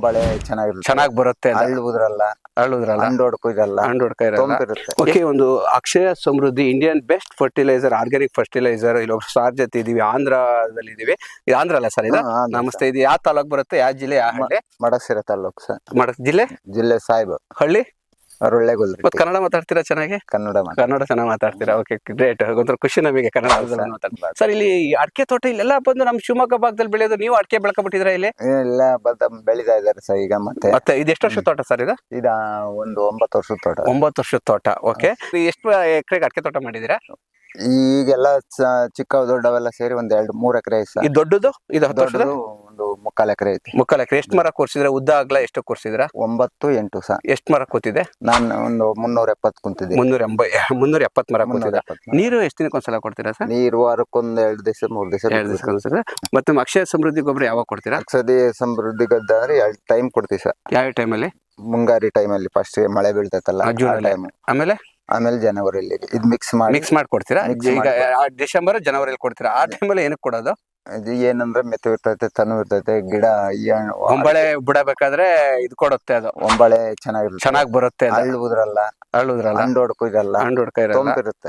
ಬಳೆ ಚೆನ್ನಾಗಿರುತ್ತೆ, ಚೆನ್ನಾಗಿ ಬರುತ್ತೆ ಅಂತ. ಹಳ್ಳು ಉದ್ರಲ್ಲ, ಅರಳುದ್ರಲ್ಲ, ಹಣ್ಣೊಡ್ಕು ಇದಲ್ಲ, ಹಣ್ಣುಡ್ಕ ಇರಲ್ಲ. ತೊಂಪಿರುತ್ತೆ. ಓಕೆ, ಒಂದು Akshaya Samruddhi Indian best fertiliser, organic fertiliser. ಇಲ್ಲಿ ಸಾರ್ ಜೊತೆ ಇದೀವಿ, ಆಂಧ್ರದಲ್ಲಿ ಇದೀವಿ. ಇದು ಆಂಧ್ರ ಅಲ್ಲ ಸರ್ ಇದು? ಹ್ಮ್, ಆಂಧ್ರ ನಮಸ್ತೆ. ಇದು ಯಾವ ತಾಲೂಕ್ ಬರುತ್ತೆ, ಯಾವ ಜಿಲ್ಲೆ, ಯಾವ ಹಳ್ಳಿ? ಮಡಸಿರ ತಾಲೂಕು ಸರ್, ಜಿಲ್ಲೆ ಜಿಲ್ಲೆ ಸಾಯಿಬ, ಹಳ್ಳಿ. ಒಳ್ಳೆಗುಲ್ರಿ. ಮತ್ತೆ ಕನ್ನಡ ಮಾತಾಡ್ತೀರಾ ಚೆನ್ನಾಗಿ? ಕನ್ನಡ ಕನ್ನಡ ಚೆನ್ನಾಗಿ ಮಾತಾಡ್ತೀರಾ? Okay, great. ಒಂಥರ ಖುಷಿ ನಮಗೆ ಕನ್ನಡ ಮಾತಾಡ್ತೀರಾ. ಸರ್, ಇಲ್ಲಿ ಅಡಿಕೆ ತೋಟ ಇಲ್ಲೆಲ್ಲ ಬಂದು ನಮ್ಮ ಶಿವಮೊಗ್ಗ ಭಾಗದಲ್ಲಿ ಬೆಳೆಯೋದು, ನೀವು ಅಡಿಕೆ ಬೆಳ್ಕೊಬಿಟ್ಟಿದ್ರ ಇಲ್ಲಿ? ಇಲ್ಲ ಬೆಳಿತಾ ಇದಾರೆ ಸರ್ ಈಗ. ಮತ್ತೆ ಇದು ಎಷ್ಟು ವರ್ಷದ ತೋಟ ಸರ್ ಇದು? ಇದ ಒಂದು 9 ವರ್ಷದ ತೋಟ. 9 ವರ್ಷದ ತೋಟ. ಓಕೆ, ಎಷ್ಟು ಎಕರೆಗೆ ಅಡಿಕೆ ತೋಟ ಮಾಡಿದೀರಾ? ಈಗೆಲ್ಲ ಚಿಕ್ಕ ದೊಡ್ಡವೆಲ್ಲ ಸೇರಿ ಒಂದ್ 2-3 ಎಕರೆ ಐತೆ ಸರ್. ಇದು ದೊಡ್ಡದು, ಇದು 10 ವರ್ಷದ? ದೊಡ್ಡದು ಒಂದು 3/4 ಎಕರೆ ಐತಿ. 3/4 ಎಕರೆ. ಎಷ್ಟು ಮರ ಕೂರ್ಸಿದ್ರೆ? ಉದ್ದ ಅಗಲ ಎಷ್ಟು ಕೂರ್ಸಿದ್ರ? 9-8 ಸರ್. ಎಷ್ಟು ಮರ ಕೂತಿದೆ? ನಾನು ಒಂದು 370 ಕುಂತಿದ್ದೆ. 370 ಮರ ಕೂತಿದೆ. 370. ನೀರು ಎಷ್ಟು ದಿನಕ್ಕೆ ಒಂದ್ಸಲ ಕೊಡ್ತೀರಾ ಸರ್? ನೀರು ವಾರಕ್ಕೊಂದ್ 2 ದಿವಸ 3 ದಿವಸ 2 ದಿವಸಕ್ಕೆ ಒಂದ್ಸಲ. ಮತ್ತೆ ಅಕ್ಷಯ ಸಮೃದ್ಧಿ ಗೊಬ್ಬರ ಯಾವಾಗ ಕೊಡ್ತೀರಾ? ಅಕ್ಷದಿ ಸಮೃದ್ಧಿ ಗದ್ದಾದ್ರೆ 2 ಟೈಮ್ ಕೊಡ್ತೀವಿ ಸರ್. ಯಾವ ಟೈಮಲ್ಲಿ? ಮುಂಗಾರಿ ಟೈಮಲ್ಲಿ ಫಸ್ಟ್ ಮಳೆ ಬೀಳ್ತೈತಲ್ಲ, ಜೂನ್ ಟೈಮ್. ಆಮೇಲೆ ಜನವರಿಯಲ್ಲಿ ಇದು ಮಿಕ್ಸ್ ಮಾಡಿ ಕೊಡ್ತೀರಾ? ಈಗ ಡಿಸೆಂಬರ್ ಜನವರಿಯಲ್ಲಿ ಕೊಡ್ತೀರಾ? ಆ ಟೈಮಲ್ಲಿ ಏನಕ್ಕೆ ಕೊಡೋದು? ಇದು ಏನಂದ್ರೆ ಮೆತ್ತು ಇರ್ತೈತೆ, ತನು ಇರ್ತೈತೆ, ಗಿಡ ಹೊಂಬಳೆ ಬಿಡಬೇಕಾದ್ರೆ ಇದು ಕೊಡುತ್ತೆ, ಅದು ಒಂಬಳೆ ಚೆನ್ನಾಗಿರುತ್ತೆ, ಚೆನ್ನಾಗಿ ಬರುತ್ತೆ ಅಂತ. ಹಳ್ಳು ಉದ್ರಲ್ಲ, ಅರಳುದ್ರಲ್ಲ, ಹಣ್ಣೊಡ್ಕು ಇದಲ್ಲ, ಹಣ್ಣುಡ್ಕ ಇರಲ್ಲ, ತೊಂಪಿರುತ್ತೆ.